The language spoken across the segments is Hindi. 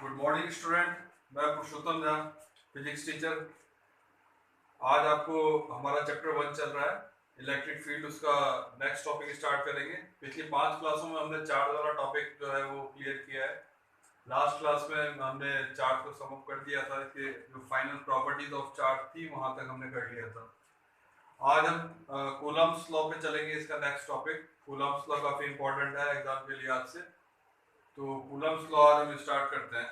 गुड मॉर्निंग स्टूडेंट, मैं पुरुषोत्तम झा, फिजिक्स टीचर। आज आपको हमारा चैप्टर 1 चल रहा है इलेक्ट्रिक फील्ड, उसका नेक्स्ट टॉपिक स्टार्ट करेंगे। पिछली 5 क्लासों में हमने चार्ज वाला टॉपिक जो है वो क्लियर किया है। लास्ट क्लास में हमने चार्ज को सम अप कर दिया था कि जो फाइनल प्रॉपर्टीज ऑफ चार्ज थी वहां तक हमने कर लिया था। आज हम कूलम्ब्स लॉ पे चलेंगे। इसका नेक्स्ट टॉपिक कूलम्ब्स लॉ काफी इंपॉर्टेंट है एग्जाम के लिहाज से, तो कूलम्ब्स लॉ आज हम स्टार्ट करते हैं।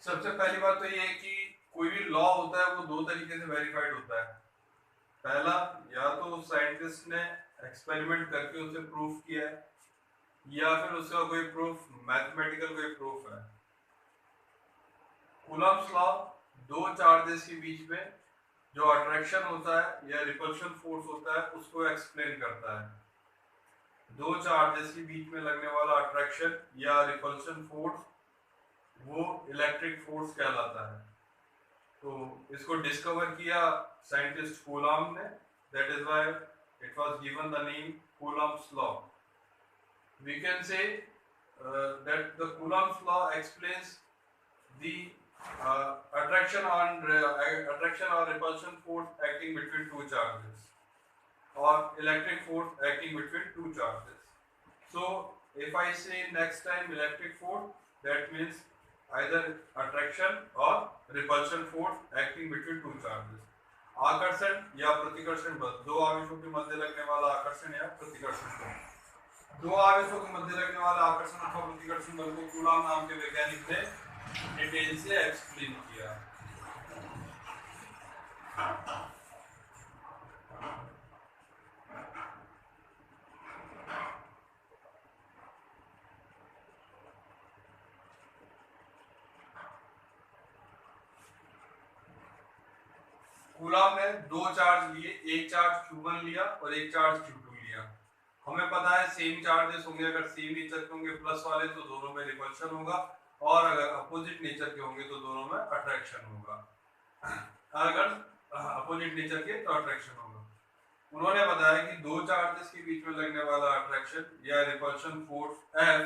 सबसे पहली बात तो ये है कि कोई भी लॉ होता है वो दो तरीके से वेरीफाइड होता है। पहला, या तो साइंटिस्ट ने एक्सपेरिमेंट करके उसे प्रूफ किया है, या फिर उसका कोई प्रूफ मैथमेटिकल कोई प्रूफ है। कूलम्ब्स लॉ दो चार्जेस के बीच में जो अट्रैक्शन होता है या रिपल्शन फोर्स होता है उसको एक्सप्लेन करता है। दो चार्जेस के बीच में लगने वाला अट्रैक्शन या रिपल्शन फोर्स वो इलेक्ट्रिक फोर्स कहलाता है। तो इसको डिस्कवर किया साइंटिस्ट कूलॉम ने, that is why it was given the name Coulomb's law. We can say that the Coulomb's law explains the attraction or repulsion force acting between two charges or electric force acting between two charges. So if I say next time electric force, that means either attraction or repulsion force acting between two charges. आकर्षण या प्रतिकर्षण बल, दो आवेशों के मध्य लगने वाला आकर्षण या प्रतिकर्षण बल। दो आवेशों के मध्य लगने वाला आकर्षण अथवा प्रतिकर्षण बल को कूलॉम नाम के वैज्ञानिक ने डिटेल से एक्सप्लेन किया। कूलॉम ने दो चार्ज लिए, एक चार्ज Q1 लिया और एक चार्ज Q2 लिया। हमें पता है सेम चार्जेस होंगे, अगर सेम नेचर के होंगे प्लस वाले तो दोनों में रिपल्शन होगा, और अगर अपोजिट नेचर के होंगे तो दोनों में अट्रैक्शन होगा। अगर अपोजिट नेचर के तो अट्रैक्शन होगा। उन्होंने बताया कि दो चार्जेस के बीच में लगने वाला अट्रैक्शन या रिपल्शन फोर्स F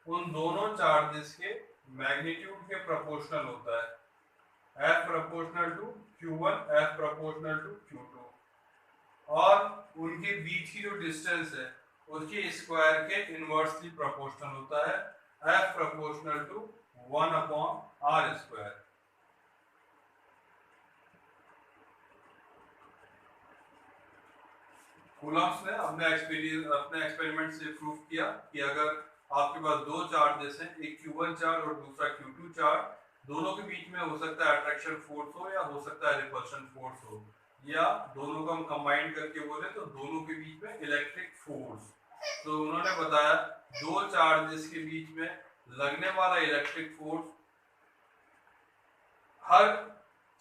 उन दोनों चार्जेस के मैग्नीट्यूड के प्रोपोर्शनल होता है। F proportional to Q1, F proportional to Q2, और उनके बीच की जो डिस्टेंस है उसके स्क्वायर के इनवर्सली प्रोपोर्शनल होता है। F proportional to 1/r square. Coulomb's ने अपने एक्सपेरिमेंट से प्रूव किया कि अगर आपके पास दो चार्जेस हैं, एक Q1 चार्ज और दूसरा Q2 चार्ज, दोनों के बीच में हो सकता है अट्रैक्शन फोर्स हो या हो सकता है रिपल्शन फोर्स हो, या दोनों को हम कंबाइन करके बोले तो दोनों के बीच में इलेक्ट्रिक फोर्स। तो उन्होंने बताया दो चार्जेस के बीच में लगने वाला इलेक्ट्रिक फोर्स हर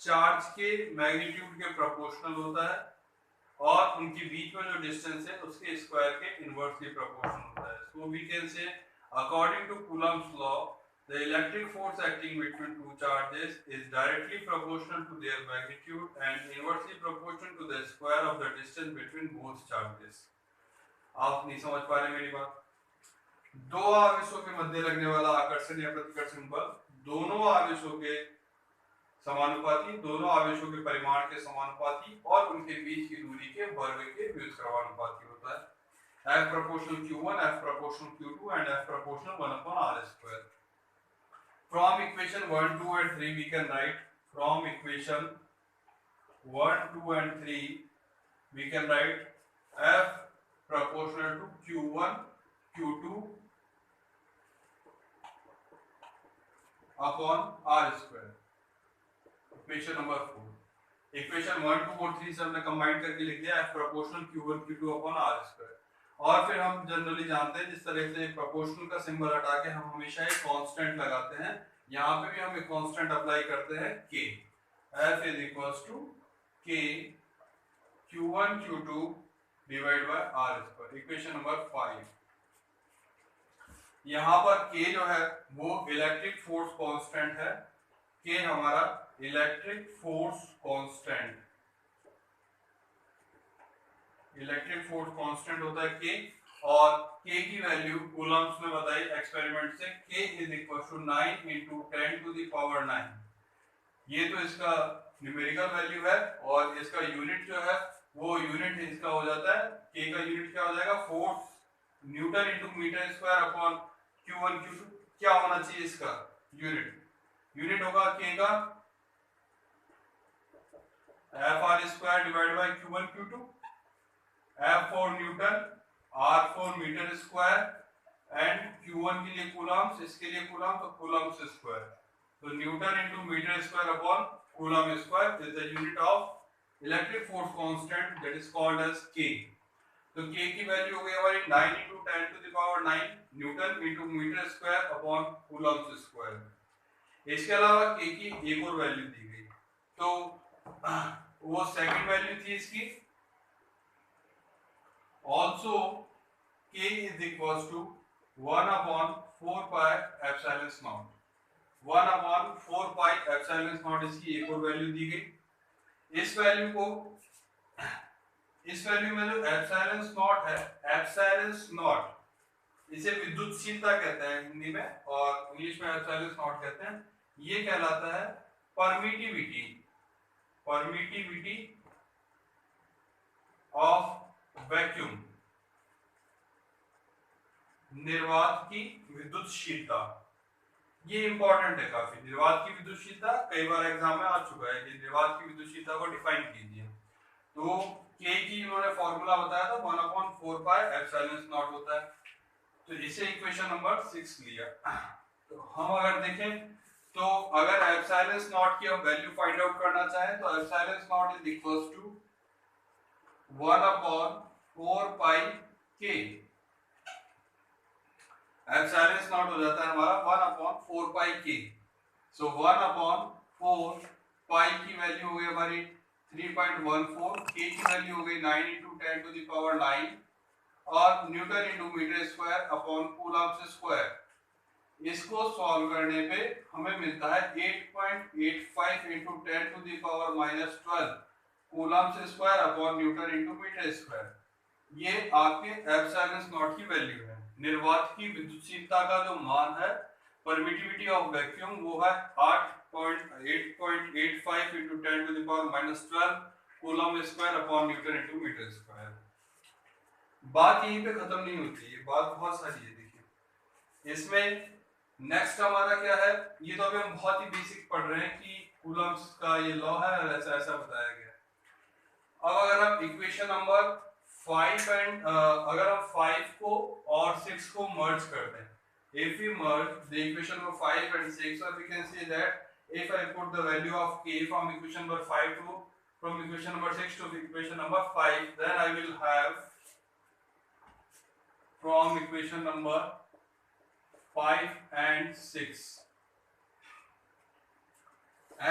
चार्ज के मैग्नीट्यूड के प्रोपोर्शनल होता है, और उनके बीच में जो डिस्टेंस है उसके स्क्वायर के इनवर्सली प्रोपोर्शनल होता है। So we can say according to Coulomb's law, the electric force acting between two charges is directly proportional to their magnitude and inversely proportional to the square of the distance between both charges. आप नहीं समझ पा रहे मेरी बात? दो आवेशों के मध्य लगने वाला आकर्षण या प्रतिकर्षण बल दोनों आवेशों के समानुपाती, दोनों आवेशों के परिमाण के समानुपाती और उनके बीच की दूरी के वर्ग के व्युत्क्रमानुपाती होता है। F proportional Q1, F proportional Q2 and F proportional 1/r square. From equation 1, 2 and 3 we can write, from equation 1, 2 and 3 we can write F proportional to Q1, Q2 upon R square. Equation number 4. Equation 1, 2 और 3 से हमने कंबाइन करके लिख दिया F proportional Q1, Q2 upon R square. और फिर हम जनरली जानते हैं जिस तरह से प्रोपोर्शनल का सिंबल हटा के हम हमेशा एक कांस्टेंट लगाते हैं, यहाँ पे भी हम एक कांस्टेंट अप्लाई करते हैं K। F is equals to K Q1 Q2 divided by R square। Equation number 5। यहाँ पर K जो है वो इलेक्ट्रिक फोर्स कांस्टेंट है। K हमारा electric force constant, electric force constant होता है K, और k की वैल्यू कूलम्स में बताई एक्सपेरिमेंट से, k is equal to 9 into 10 to the power 9। ये तो इसका न्यूमेरिकल वैल्यू है और इसका यूनिट जो है वो यूनिट इसका हो जाता है, k का यूनिट क्या हो जाएगा, force newton into metre square upon q1 q2। क्या होना चाहिए इसका यूनिट, यूनिट होगा k का Fr square divide by q1 q2, F for newton, R for metre square and q1 के लिए कूलम्स, इसके लिए कूलम तो कूलम्स स्क्वायर। तो newton into metre square upon coulomb square is the unit of electric force constant that is called as k। तो k की वैल्यू हो गई हमारी 9 into 10 to the power 9 newton into metre square upon coulomb square. इसके अलावा k की एक और वैल्यू दी गई, तो वो सेकंड वैल्यू थी इसकी, also k is equals to 1 upon 4 pi epsilon naught। 1 upon 4 pi epsilon naught इसकी एक और वैल्यू दी गई। इस वैल्यू को, इस वैल्यू में जो एप्सिलॉन नॉट है, एप्सिलॉन नॉट इसे विद्युतशीलता कहते हैं हिंदी में और इंग्लिश में एप्सिलॉन नॉट कहते हैं। ये कहलाता है परमिटिविटी, परमिटिविटी ऑफ वैक्यूम, निर्वात की विद्युतशीलता। ये इंपॉर्टेंट है काफी, निर्वात की विद्युतशीलता कई बार एग्जाम में आ चुका है कि निर्वात की विद्युतशीलता को डिफाइन कीजिए। तो k की इन्होंने फॉर्मूला बताया था 1/4 पाई एप्सिलॉन नॉट होता है, तो इसे इक्वेशन नंबर 6 लिया। तो हम अगर देखें तो अगर एप्सिलॉन नॉट की हम वैल्यू फाइंड आउट करना चाहें तो epsilon naught is equals to 1/4 pi k। Epsilon naught हो जाता है हमारा 1/4 पाई k। सो 1/4 पाई की वैल्यू हो गई हमारी 3.14, k की वैल्यू हो गई 9 इंटू 10 टू द पावर 9 और newton into metre square upon coulomb square. इसको सॉल्व करने पे हमें मिलता है 8.85 into 10 to the power -12 coulomb square upon newton into metre square. ये आपके एप्सिलॉन नॉट की वैल्यू है। निर्वात की विद्युतशीलता का जो मान है, परमिटिविटी ऑफ वैक्यूम, वो है 8.85 into 10 to the power -12 coulomb square upon newton into metre square. बात यहीं पे खत्म नहीं होती है, बात बहुत सारी है। देखिए इसमें नेक्स्ट हमारा क्या है, ये तो अभी हम बहुत ही बेसिक पढ़ रहे हैं कि कूलम्ब्स का ये लॉ है और ऐसा ऐसा बताया गया। अब अगर हम इक्वेशन नंबर 5 एंड अगर हम 5 को और 6 को मर्ज कर दें, if we merge the equation of 5 and 6, or we can say that if I put the value of k from equation number 5 to from equation number 6 to equation number 5, then I will have from equation number 5 and 6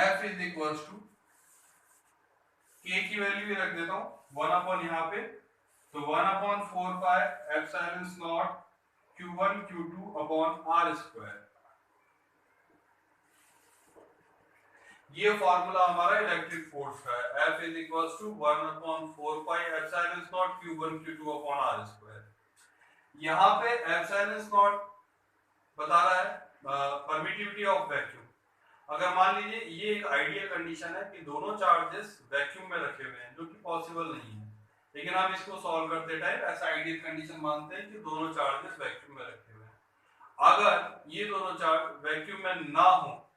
f is equals to k की वैल्यू रख देता हूं 1 अपॉन यहाँ पे, तो 1/4 pi epsilon naught q1 q2 upon r square. ये फार्मूला हमारा इलेक्ट्रिक फोर्स का है, F is equals to 1/4 pi epsilon naught q1 q2 upon r square. यहाँ पे एप्सिलॉन नॉट बता रहा है परमिटिविटी ऑफ वैक्यूम। अगर मान लीजिए ये एक आइडियल कंडीशन है कि दोनों चार्जेस वैक्यूम में रखे हुए हैं, जो कि पॉसिबल नहीं है, लेकिन हम इसको सॉल्व करते टाइम ऐसा आइडियल कंडीशन मानते हैं कि दोनों चार्जेस वैक्यूम में रखे हुए हैं। अगर ये दोनों चार्ज वैक्यूम में ना हो,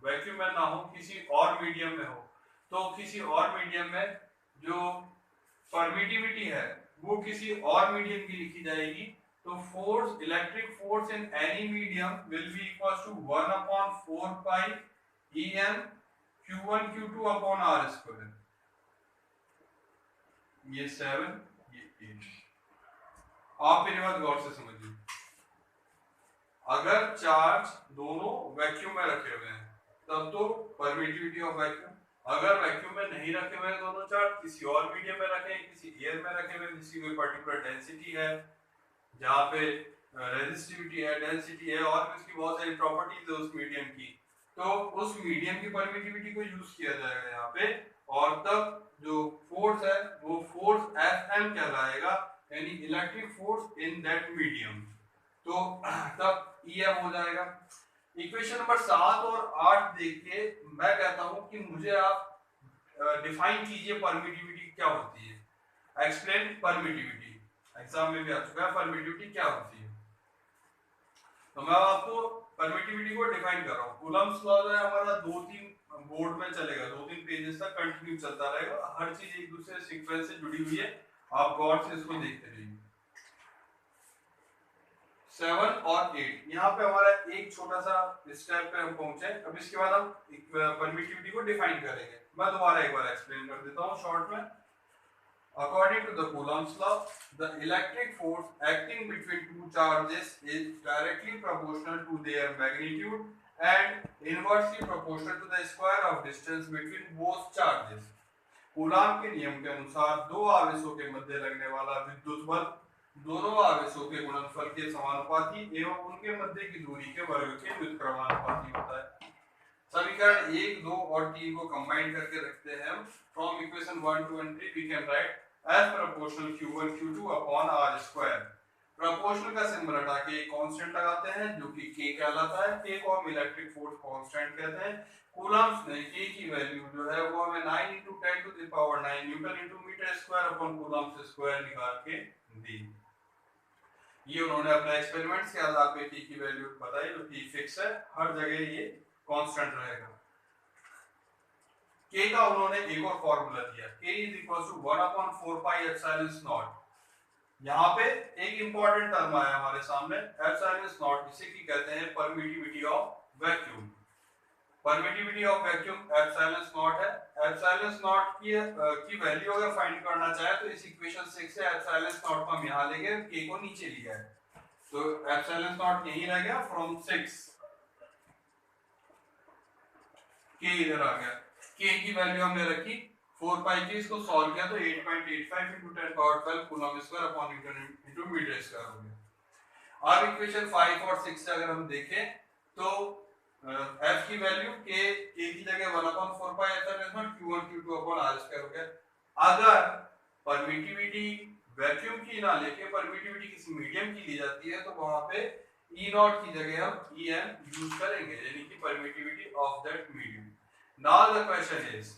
वैक्यूम में ना हो, किसी और मीडियम में हो, तो किसी और मीडियम में जो परमिटिविटी है वो किसी और मीडियम की लिखी जाएगी। तो force, electric force in any medium will be equal to 1/4 pi em q1 q2 upon r square. ये 7, ये 8। आप मेरी बात गौर से समझिए। अगर चार्ज दोनों वैक्यूम में रखे हुए हैं तब तो परमिटिविटी ऑफ वैक्यूम, अगर वैक्यूम में नहीं रखे हुए हैं दोनों चार्ज, किसी और मीडियम में रखे हैं, किसी एयर में रखे हुए हैं, जिसकी कोई पर्टिकुलर डेंसिटी है, जहाँ पे रेजिस्टिविटी है, डेंसिटी है और भी उसकी बहुत सारी प्रॉपर्टीज है उस मीडियम की, तो उस मीडियम की परमिटिविटी को यूज किया जाएगा यहाँ पे, और तब जो फोर्स है वो फोर्स Fm कहलाएगा, यानी electric force in that medium, तो तब EM हो जाएगा। इक्वेशन नंबर 7 और 8 देख के मैं कहता हूं कि मुझे आप डिफाइन कीजिए परमिटिविटी क्या होती है, एक्सप्लेन परमिटिविटी। एग्जाम में भी आ चुका है, परमिटिविटी क्या होती है। तो मैं आपको परमिटिविटी को डिफाइन कर रहा हूँ। कूलम्ब्स लॉ जो है हमारा 2-3 बोर्ड में चलेगा, 2-3 पेजेस तक कंटिन्यू चलता रहेगा, हर चीज एक दूसरे सीक्वेंस से जुड़ी हुई है, आप गौर से इसको देखते रहिए। 7 और 8 यहाँ पे हमारा एक छोटा सा स्टेप पे हम पहुंचे। अब इसके बाद हम परमिटिविटी को डिफाइन करेंगे। मैं दोबारा एक बार एक्सप्लेन कर देता हूँ शॉर्ट में। According to the Coulomb's law, the electric force acting between two charges is directly proportional to their magnitude and inversely proportional to the square of distance between both charges. Coulomb के नियम के अनुसार दो आवेशों के मध्य लगने वाला विद्युत बल दोनों आवेशों के गुणनफल के समानुपाती एवं उनके मध्य की दूरी के वर्ग के व्युत्क्रमानुपाती होता है। समीकरण 1, 2 और 3 को कंबाइन करके रखते हैं हम। From equation 1, 2 and 3 we can write as proportional q1 q2 upon r square। Proportional का सिंबल हटा के एक कांस्टेंट लगाते हैं जो कि k कहलाता है। k को हम इलेक्ट्रिक फोर्स कांस्टेंट कहते हैं। कूलम्ब्स ने k की वैल्यू जो है वो हमें 9 × 10⁹ newton × metre square upon coulombs square निकाल के दी। ये उन्होंने अपने एक्सपेरिमेंट्स के आधार पे k की वैल्यू बताई, जो कि फिक्स है, हर जगह ये कांस्टेंट रहेगा। k का उन्होंने एक और फॉर्मूला दिया, k = 1/4 पाई एप्सिलॉन नॉट। यहाँ पे एक इंपॉर्टेंट टर्म आया हमारे सामने, एप्सिलॉन नॉट, जिसे की कहते हैं permittivity of vacuum. Permittivity of vacuum epsilon not है। एप्सिलॉन नॉट की वैल्यू अगर फाइंड करना चाहे तो इस इक्वेशन 6 से एप्सिलॉन नॉट को हम यहाँ ले गए, k को नीचे लिया है, तो एप्सिलॉन नॉट यहीं रह गया। फ्रॉम 6 k इधर आ गया, k की वैल्यू हमने रखी 4 पाई की, इसको सॉल्व किया तो 8.85 × 10⁻12 coulomb square upon newton × metre square हो गया। अब इक्वेशन 5 और 6 से अगर हम देखें तो f की वैल्यू k की जगह 1/4 pi epsilon q1 q2 upon r square हो गया। अगर परमिटिविटी वैक्यूम की ना लेके परमिटिविटी किसी मीडियम की ली जाती है तो वहां पे E0 की जगह हम EM यूज करेंगे, यानी कि permittivity of that medium. Now the question is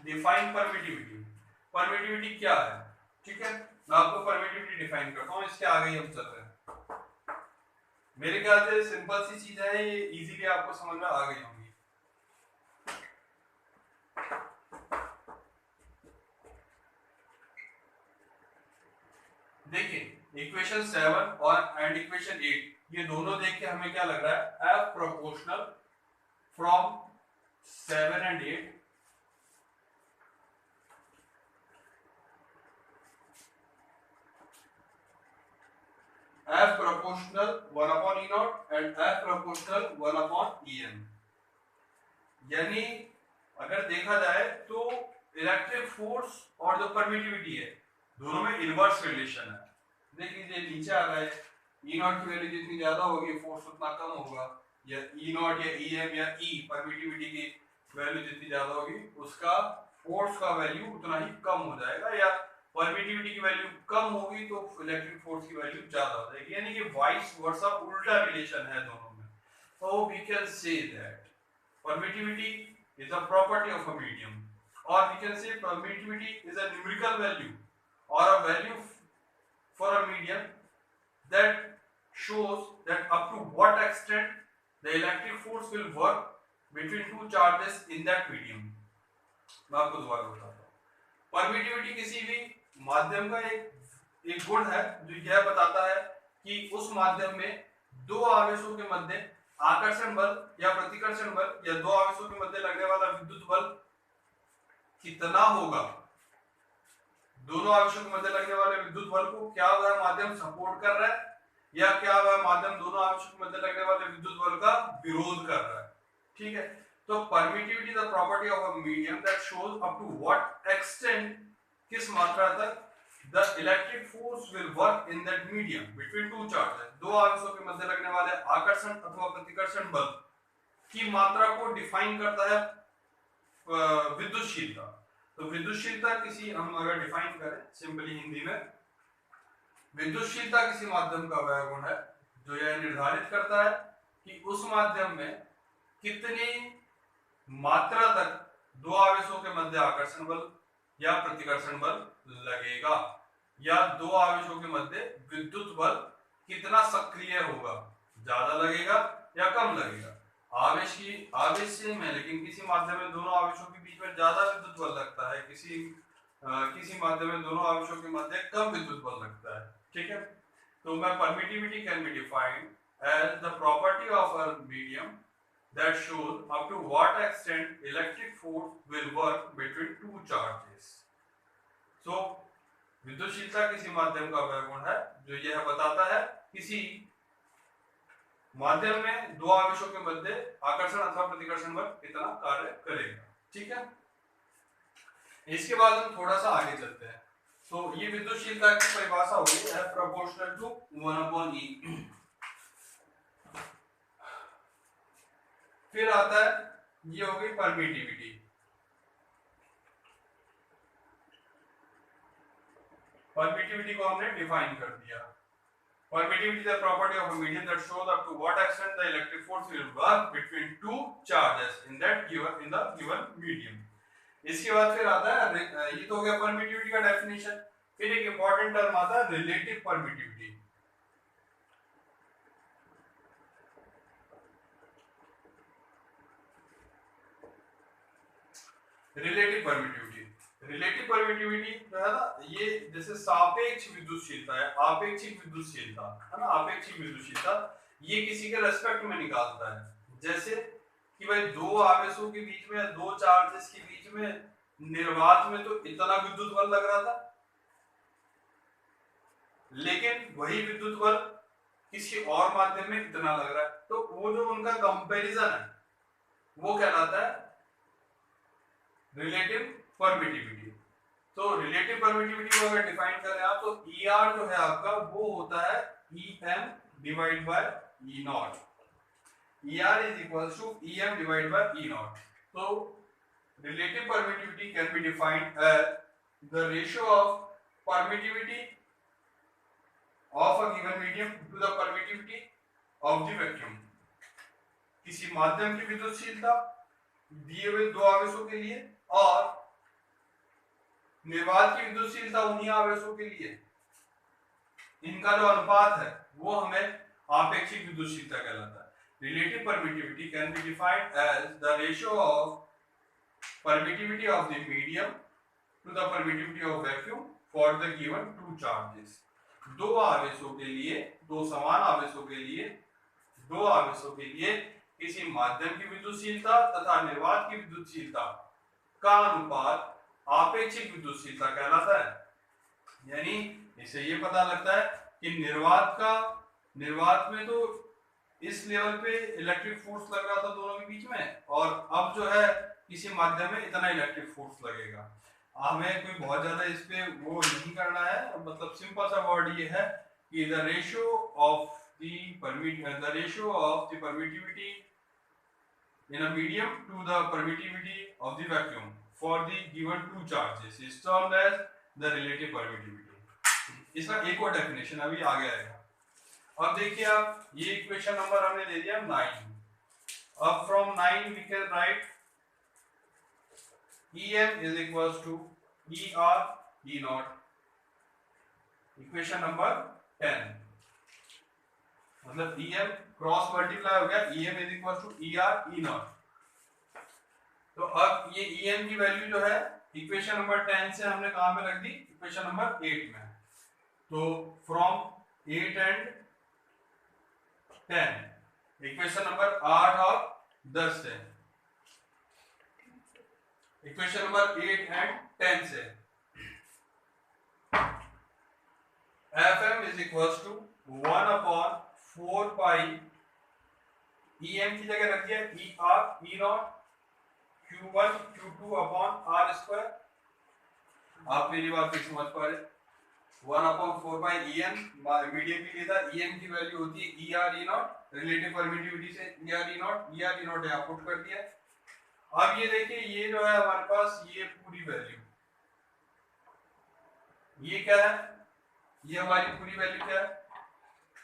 define permittivity। Permittivity क्या है? ठीक है, मैं आपको परमिटिविटी डिफाइन करता हूँ, इसके आगे ही हम चल रहे हैं। मेरे ख्याल से सिंपल सी चीज है, ये इजीली आपको समझ में आ गई होंगी। देखिए इक्वेशन 7 और एंड इक्वेशन 8, ये दोनों देख के हमें क्या लग रहा है, F proportional from 7 and 8 F proportional 1/E0 and F proportional 1/EM। यानी अगर देखा जाए तो इलेक्ट्रिक फोर्स और जो परमिटिविटी है दोनों में इनवर्स रिलेशन है। देख लीजिए नीचे आ रहा है, E0 की वैल्यू जितनी ज्यादा होगी फोर्स उतना कम होगा, या E0 या EM या E परमिटिविटी की वैल्यू जितनी ज्यादा होगी उसका फोर्स का वैल्यू उतना ही कम हो जाएगा, या परमिटिविटी की वैल्यू कम होगी तो इलेक्ट्रिक फोर्स की वैल्यू ज्यादा हो जाएगी, यानी कि वाइस वर्सा उल्टा रिलेशन है दोनों में। So we can say that permittivity is a property of a medium, or we can say permittivity is a numerical value or a value for a medium that shows that up to what extent the electric force will work between two charges in that medium। मैं आपको दोबारा बताता हूँ, परमिटिविटी किसी भी माध्यम का एक गुण है जो यह बताता है कि उस माध्यम में दो आवेशों के मध्य आकर्षण बल या प्रतिकर्षण बल या दो आवेशों के मध्य लगने वाला विद्युत बल कितना होगा। दोनों आवेशों के मध्य लगने वाले विद्युत बल को क्या वह माध्यम सपोर्ट कर रहा है, या क्या वह माध्यम दोनों आवेशों के मध्य लगने वाले विद्युत बल का विरोध कर रहा है। ठीक है, तो permittivity the property of a medium that shows up to what extent, किस मात्रा तक the electric force will work in that medium between two charges, दो आवेशों के मध्य लगने वाले आकर्षण अथवा प्रतिकर्षण बल की मात्रा को डिफाइन करता है विद्युतशीलता। तो विद्युतशीलता किसी हम अगर डिफाइन करें सिंपली हिंदी में विद्युतशीलता किसी माध्यम का वह गुण है जो यह निर्धारित करता है कि उस माध्यम में कितनी मात्रा तक दो आवेशों के मध्य आकर्षण बल या प्रतिकर्षण बल लगेगा, या दो आवेशों के मध्य विद्युत बल कितना सक्रिय होगा, ज्यादा लगेगा या कम लगेगा। आवेश सेम है, लेकिन किसी माध्यम में दोनों आवेशों के बीच में ज्यादा विद्युत बल लगता है, किसी माध्यम में दोनों आवेशों के मध्य कम विद्युत बल लगता है। ठीक है, तो मैं permittivity can be defined as the property of a medium that shows up to what extent electric force will work between two charges. So, विद्युतशीलता किसी माध्यम का वह गुण है जो यह बताता है किसी माध्यम में दो आवेशों के मध्य आकर्षण अथवा प्रतिकर्षण बल कितना कार्य करेगा। ठीक है, इसके बाद हम थोड़ा सा आगे चलते हैं। तो ये विद्युतशीलता की परिभाषा होगी F proportional to 1/E। फिर आता है, ये हो गई परमिटिविटी। परमिटिविटी को हमने डिफाइन कर दिया। Permittivity is the property of a medium that shows up to what extent the electric force will work between two charges in the given medium। इसके बाद फिर आता है, ये तो हो गया परमिटिविटी का डेफिनेशन। फिर एक इंपॉर्टेंट टर्म आता है रिलेटिव परमिटिविटी। रिलेटिव परमिटिविटी जो है ना, ये जैसे सापेक्ष विद्युतशीलता है, आपेक्षिक विद्युतशीलता है ना, आपेक्षिक विद्युतशीलता ये किसी के रेस्पेक्ट में निकालता है। जैसे कि भाई दो आवेशों के बीच में, दो चार्जेस के बीच में निर्वात में तो इतना विद्युत बल लग रहा था, लेकिन वही विद्युत बल किसी और माध्यम में कितना लग रहा है, तो वो जो उनका कंपैरिजन है वो कहलाता है रिलेटिव परमिटिविटी। तो रिलेटिव परमिटिविटी को अगर डिफाइन करें आप, तो ER जो है आपका वो होता है EM divide by E nought. ER is equals to EM divide by E nought. तो relative permittivity can be defined as the ratio of permittivity of a given medium to the permittivity of the vacuum। किसी माध्यम की विद्युतशीलता दिए हुए दो आवेशों के लिए और निर्वात की विद्युतशीलता उन्हीं आवेशों के लिए, इनका जो अनुपात है वो हमें आपेक्षिक विद्युतशीलता कहलाता है। Relative permittivity can be defined as the ratio of permittivity of the medium to the permittivity of vacuum for the given two charges. दो आवेशों के लिए, दो समान आवेशों के लिए, दो आवेशों के लिए किसी माध्यम की विद्युतशीलता तथा निर्वात की विद्युतशीलता का अनुपात आपेक्षिक विद्युतशीलता कहलाता है। यानी इससे ये पता लगता है कि निर्वात में तो इस लेवल पे इलेक्ट्रिक फोर्स लग रहा था दोनों के बीच में, और अब जो है किसी माध्यम में इतना इलेक्ट्रिक फोर्स लगेगा। हमें कोई बहुत ज्यादा इस पे वो नहीं करना है, मतलब सिंपल सा वर्ड ये है कि the ratio of the permittivity in a medium to the permittivity of the vacuum for the given two charges is termed as the relative permittivity. इसका एक और डेफिनेशन अभी आगे आएगा। अब देखिए आप, ये इक्वेशन नंबर हमने दे दिया 9। अब from 9 we can write EM is equals to ER E naught। Equation number 10, मतलब EM क्रॉस मल्टीप्लाई हो गया, EM is equals to ER E naught। तो अब ये EM की वैल्यू जो है इक्वेशन नंबर 10 से हमने कहां में रख दी, इक्वेशन नंबर 8 में। तो फ्रॉम 8 एंड 10 इक्वेशन नंबर 8 और 10 से, इक्वेशन नंबर 8 एंड 10 से Fm is equals to 1/4 pi EM की जगह रख दिया ER E naught Q1 Q2 upon R square। आप मेरी बात भी समझ पा रहे, 1/4 pi EM मीडियम के लिए था, EM की वैल्यू होती है ER E naught, relative permittivity से ER E naught यहाँ पुट कर दिया। अब ये देखिए, ये जो है हमारे पास ये पूरी वैल्यू, ये क्या है, ये हमारी पूरी वैल्यू क्या है,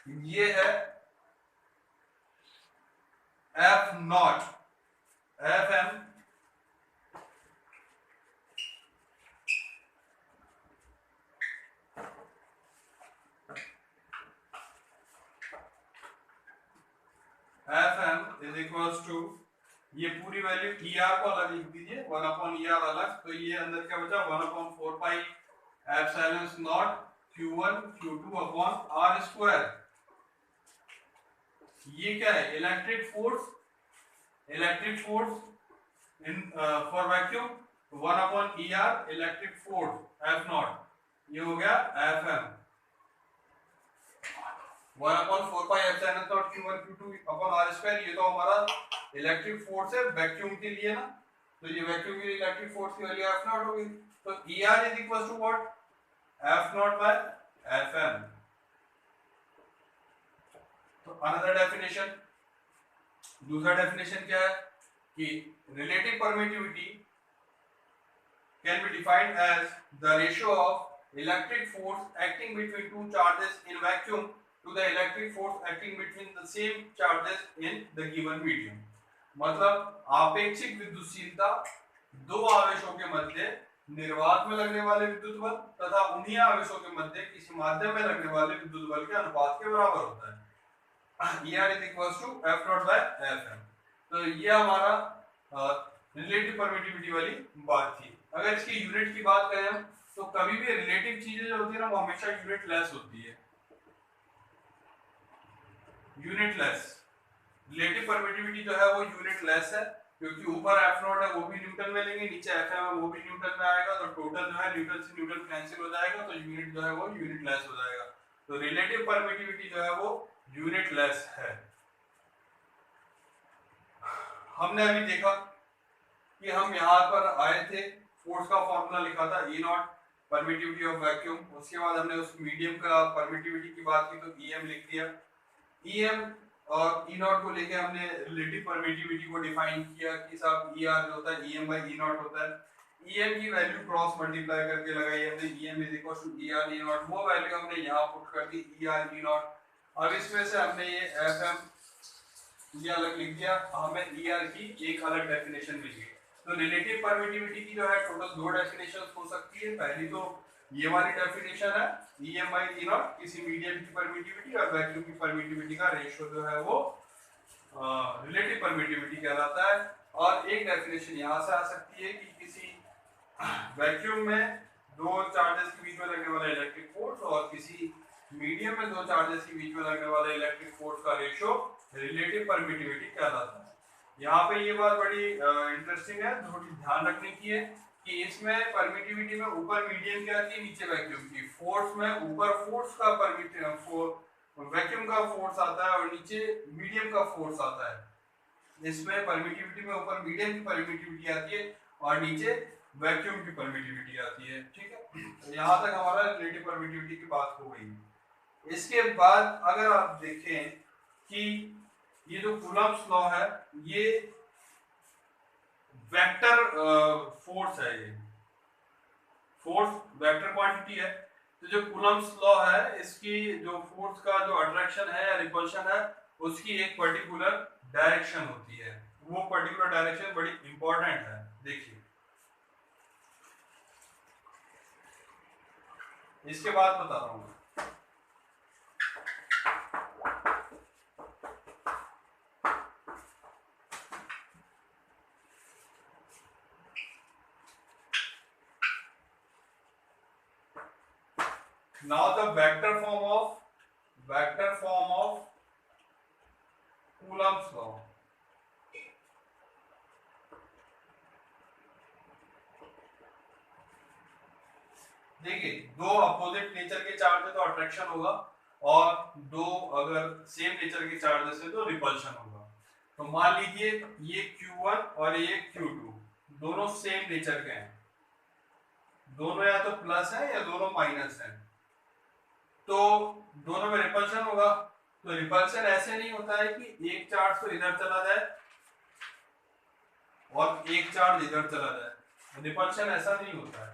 ये है F naught, F M is equals to, ये पूरी वैल्यू ई आर को अलग लिख दीजिए, 1 अपॉन ई आर अलग, तो ये अंदर क्या बचा 1 upon 4 pi epsilon naught Q1 Q2 upon R square. ये क्या है, electric force, electric force in for vacuum, 1 upon E R electric force F naught, ये हो गया F M 1 upon 4 pi epsilon naught Q1 Q2 upon R square. ये तो हमारा इलेक्ट्रिक फोर्स है वैक्यूम के लिए ना, तो ये वैक्यूम के लिए इलेक्ट्रिक फोर्स की वैल्यू एफ नॉट होगी, तो E R is equal to what, F naught by F M. तो अनदर डेफिनेशन, दूसरा डेफिनेशन क्या है कि relative permittivity can be defined as the ratio of electric force acting between two charges in vacuum to the electric force acting between the same charges in the given medium। मतलब आपेक्षिक विद्युतशीलता दो आवेशों के मध्य निर्वात में लगने वाले विद्युत बल तथा उन्हीं आवेशों के मध्य किसी माध्यम में लगने वाले विद्युत बल के अनुपात के बराबर होता है। E r is equals to F naught by Fm। तो ये हमारा रिलेटिव परमिटिविटी वाली बात थी। अगर इसकी यूनिट की बात करें हम, तो कभी भी रिलेटिव चीजें जो होती है ना वो हमेशा यूनिट लेस होती है, यूनिट लेस। रिलेटिव परमिटिविटी जो है वो यूनिट लेस है, क्योंकि ऊपर एफ नॉट है वो भी न्यूटन में लेंगे, नीचे एफ एम है वो भी न्यूटन में आएगा, तो टोटल जो है न्यूटन से न्यूटन कैंसिल हो जाएगा, तो यूनिट जो है वो यूनिट लेस हो जाएगा। तो रिलेटिव परमिटिविटी जो है वो यूनिट लेस है। हमने अभी देखा कि हम यहाँ पर आए थे, फोर्स का फॉर्मूला लिखा था ई नॉट, परमिटिविटी ऑफ वैक्यूम, उसके बाद हमने उस मीडियम का परमिटिविटी की बात की तो ई एम लिख दिया। ई एम और ई नॉट को लेके हमने रिलेटिव परमिटिविटी को डिफाइन किया कि साहब ई आर जो होता है E M by E naught होता है। ई एम की वैल्यू क्रॉस मल्टीप्लाई करके लगाई हमने, E M is equal to E R E naught, वो वैल्यू हमने यहाँ पुट कर दी ई आर ई नॉट। अब इसमें से हमने ये एफ एम ये अलग लिख दिया, हमें ई आर की एक अलग डेफिनेशन मिल गई। तो रिलेटिव परमिटिविटी की जो है टोटल दो डेफिनेशन हो सकती है। पहली तो ये वाली डेफिनेशन है E M by E naught, किसी मीडियम की परमिटिविटी और वैक्यूम की परमिटिविटी का रेशियो जो है वो रिलेटिव परमिटिविटी कहलाता है। और एक डेफिनेशन यहाँ से आ सकती है कि किसी वैक्यूम में दो चार्जेस के बीच में लगने वाला इलेक्ट्रिक फोर्स और किसी मीडियम में दो चार्जेस के बीच में लगने वाला इलेक्ट्रिक फोर्स का रेशियो रिलेटिव परमिटिविटी कहलाता है। यहाँ पे ये बात बड़ी इंटरेस्टिंग है, थोड़ी ध्यान रखने की है कि इसमें परमिटिविटी में ऊपर मीडियम की आती है, नीचे वैक्यूम की। फोर्स में ऊपर फोर्स का वैक्यूम का फोर्स आता है और नीचे मीडियम का फोर्स आता है। इसमें परमिटिविटी में ऊपर मीडियम की परमिटिविटी आती है और नीचे वैक्यूम की परमिटिविटी आती है। ठीक है, तो यहाँ तक हमारा रिलेटिव परमिटिविटी की बात हो गई। इसके बाद अगर आप देखें कि ये जो कूलम्ब्स लॉ है ये वेक्टर फोर्स है, ये फोर्स वेक्टर क्वांटिटी है। तो जो कूलम्ब्स लॉ है इसकी जो फोर्स का जो अट्रैक्शन है या रिपल्शन है उसकी एक पर्टिकुलर डायरेक्शन होती है, वो पर्टिकुलर डायरेक्शन बड़ी इंपॉर्टेंट है। देखिए इसके बाद बताता हूँ। Now the vector form of Coulomb's law। देखिए दो अपोजिट नेचर के चार्ज है तो अट्रैक्शन होगा, और दो अगर सेम नेचर के चार्जेस है तो रिपल्शन होगा। तो मान लीजिए ये Q1 और ये Q2 दोनों सेम नेचर के हैं, दोनों या तो प्लस है या दोनों माइनस है, तो दोनों में रिपल्शन होगा। तो रिपल्शन ऐसे नहीं होता है कि एक चार्ज तो इधर चला जाए और एक चार्ज इधर चला जाए, रिपल्शन ऐसा नहीं होता है।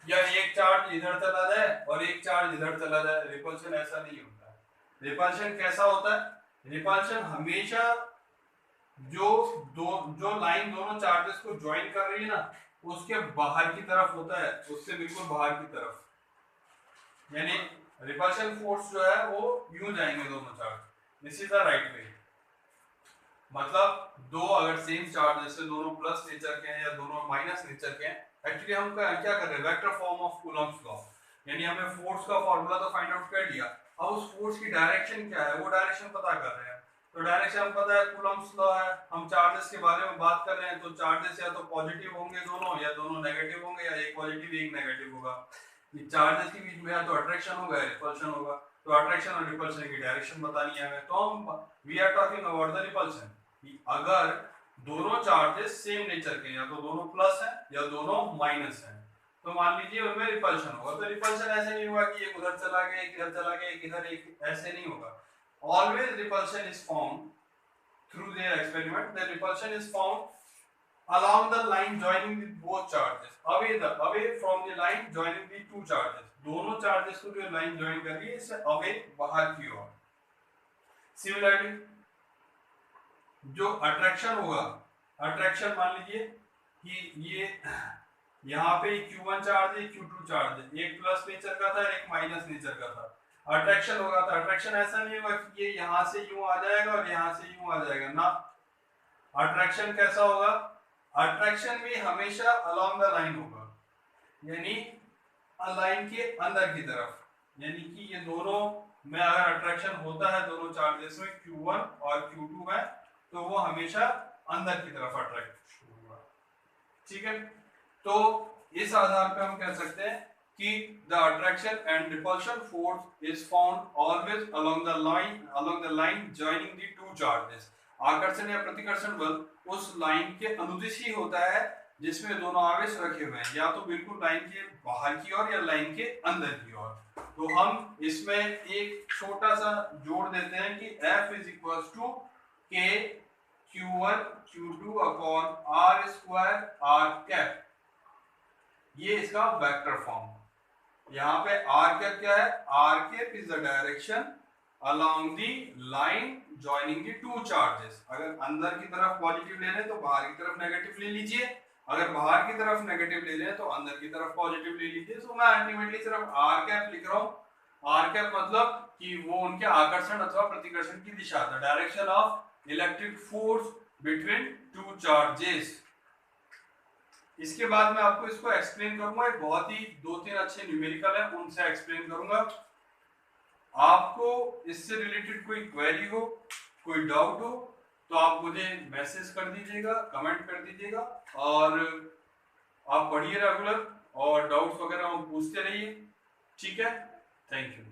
या एक चार्ज इधर चला जाए और एक चार्ज इधर चला जाए, रिपल्शन ऐसा नहीं होता है। रिपल्शन कैसा होता है? रिपल्शन हमेशा जो लाइन दोनों चार्जेस को ज्वाइन कर रही है ना, उसके बाहर की तरफ होता है, उससे बिल्कुल बाहर की तरफ। यानी रिपल्शन फोर्स जो है वो यूं जाएंगे दोनों charge, this is the right way. मतलब दो अगर सेम चार्ज जैसे दोनों प्लस नेचर के हैं या दोनों माइनस नेचर के हैं, एक्चुअली हम क्या कर रहे हैं, vector form of Coulomb's law. यानी हमने फोर्स का फार्मूला तो फाइंड आउट कर लिया, अब उस फोर्स की डायरेक्शन क्या है वो डायरेक्शन पता कर रहे हैं। तो डायरेक्शन पता है, कूलम्ब्स लॉ है। हम चार्जेस के बारे में बात कर रहे हैं, तो चार्जेस या तो पॉजिटिव होंगे दोनों, या दोनों नेगेटिव होंगे, या एक पॉजिटिव एक नेगेटिव होगा। ये चार्जेस के बीच में या तो अट्रैक्शन होगा या रिपल्शन होगा। तो अट्रैक्शन और रिपल्शन की डायरेक्शन बतानी है हमें, तो हम we are talking about the repulsion. अगर दोनों चार्जेस सेम नेचर के, या तो दोनों प्लस है या दोनों माइनस है, तो मान लीजिए उनमें रिपल्शन होगा। तो रिपल्शन ऐसे नहीं होगा कि एक उधर चला गया एक इधर चला गया एक इधर, एक ऐसे नहीं होगा। Always repulsion is found through their experiment, the repulsion is found along the line joining the both charges, away from the line joining the two charges। दोनों चार्जेस को जो लाइन ज्वाइन कर रही है इससे अवे, बाहर की ओर। सिमिलरली जो अट्रैक्शन होगा, अट्रैक्शन मान लीजिए कि ये यहाँ पे Q1 चार्ज है Q2 चार्ज है, एक प्लस नेचर का था एक माइनस नेचर का था। अट्रैक्शन होगा तो अट्रैक्शन ऐसा नहीं होगा कि ये यहाँ से यूं आ जाएगा और यहाँ से यूं आ जाएगा ना। अट्रैक्शन कैसा होगा? अट्रैक्शन भी हमेशा अलोंग द लाइन होगा, यानी लाइन के अंदर की तरफ। यानी कि ये दोनों में अगर अट्रैक्शन होता है दोनों चार्जेस में Q1 और Q2 में, तो वो हमेशा अंदर की तरफ अट्रैक्ट होगा। ठीक है, तो इस आधार पे हम कह सकते हैं कि the attraction and repulsion force is found always along the line joining the two charges. आकर्षण या प्रतिकर्षण बल उस लाइन के अनुदिश ही होता है जिसमें दोनों आवेश रखे हुए हैं, या तो बिल्कुल लाइन के बाहर की ओर या लाइन के अंदर की ओर। तो हम इसमें एक छोटा सा जोड़ देते हैं कि F is equal to K Q1 Q2 upon R square R cap, ये इसका वेक्टर फॉर्म। यहाँ पे R कैप क्या है? R cap is the direction along the line joining the two charges। अगर अंदर की तरफ पॉजिटिव ले रहे हैं तो बाहर की तरफ नेगेटिव ले लीजिए, अगर बाहर की तरफ नेगेटिव ले रहे हैं तो अंदर की तरफ पॉजिटिव ले लीजिए। सो मैं अल्टीमेटली सिर्फ R कैप लिख रहा हूँ। R कैप मतलब कि वो उनके आकर्षण अथवा प्रतिकर्षण की दिशा, the direction of electric force between two charges. इसके बाद मैं आपको इसको एक्सप्लेन करूंगा, बहुत ही 2-3 अच्छे न्यूमेरिकल है उनसे एक्सप्लेन करूंगा। आपको इससे रिलेटेड कोई क्वेरी हो, कोई डाउट हो, तो आप मुझे मैसेज कर दीजिएगा, कमेंट कर दीजिएगा, और आप पढ़िए रेगुलर और डाउट्स वगैरह पूछते रहिए। ठीक है, थैंक यू।